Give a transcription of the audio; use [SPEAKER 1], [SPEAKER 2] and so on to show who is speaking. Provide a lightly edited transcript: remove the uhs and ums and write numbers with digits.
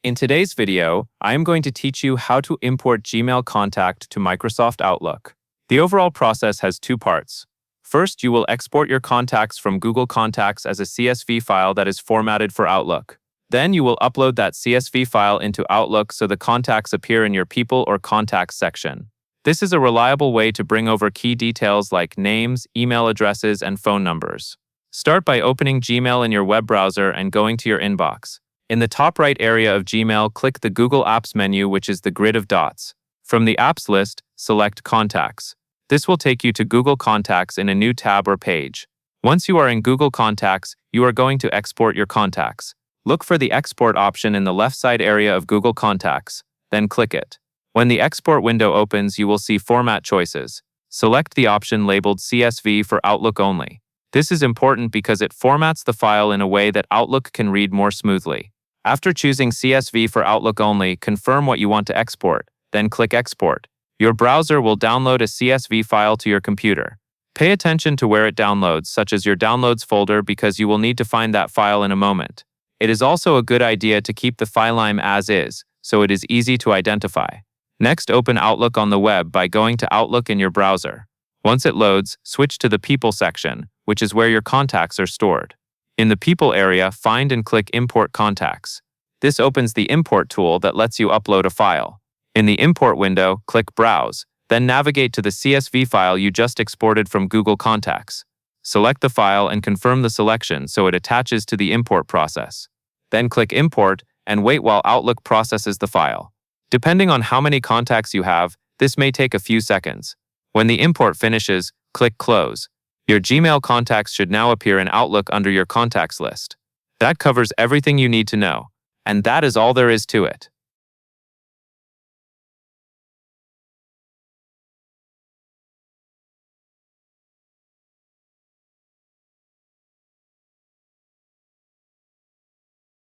[SPEAKER 1] In today's video, I am going to teach you how to import Gmail contact to Microsoft Outlook. The overall process has two parts. First, you will export your contacts from Google Contacts as a CSV file that is formatted for Outlook. Then you will upload that CSV file into Outlook so the contacts appear in your People or Contacts section. This is a reliable way to bring over key details like names, email addresses, and phone numbers. Start by opening Gmail in your web browser and going to your inbox. In the top right area of Gmail, click the Google Apps menu, which is the grid of dots. From the Apps list, select Contacts. This will take you to Google Contacts in a new tab or page. Once you are in Google Contacts, you are going to export your contacts. Look for the Export option in the left side area of Google Contacts, then click it. When the export window opens, you will see format choices. Select the option labeled CSV for Outlook only. This is important because it formats the file in a way that Outlook can read more smoothly. After choosing CSV for Outlook only, confirm what you want to export, then click Export. Your browser will download a CSV file to your computer. Pay attention to where it downloads, such as your Downloads folder, because you will need to find that file in a moment. It is also a good idea to keep the file name as is, so it is easy to identify. Next, open Outlook on the web by going to Outlook in your browser. Once it loads, switch to the People section, which is where your contacts are stored. In the People area, find and click Import Contacts. This opens the Import tool that lets you upload a file. In the Import window, click Browse, then navigate to the CSV file you just exported from Google Contacts. Select the file and confirm the selection so it attaches to the import process. Then click Import and wait while Outlook processes the file. Depending on how many contacts you have, this may take a few seconds. When the import finishes, click Close. Your Gmail contacts should now appear in Outlook under your contacts list. That covers everything you need to know, and that is all there is to it.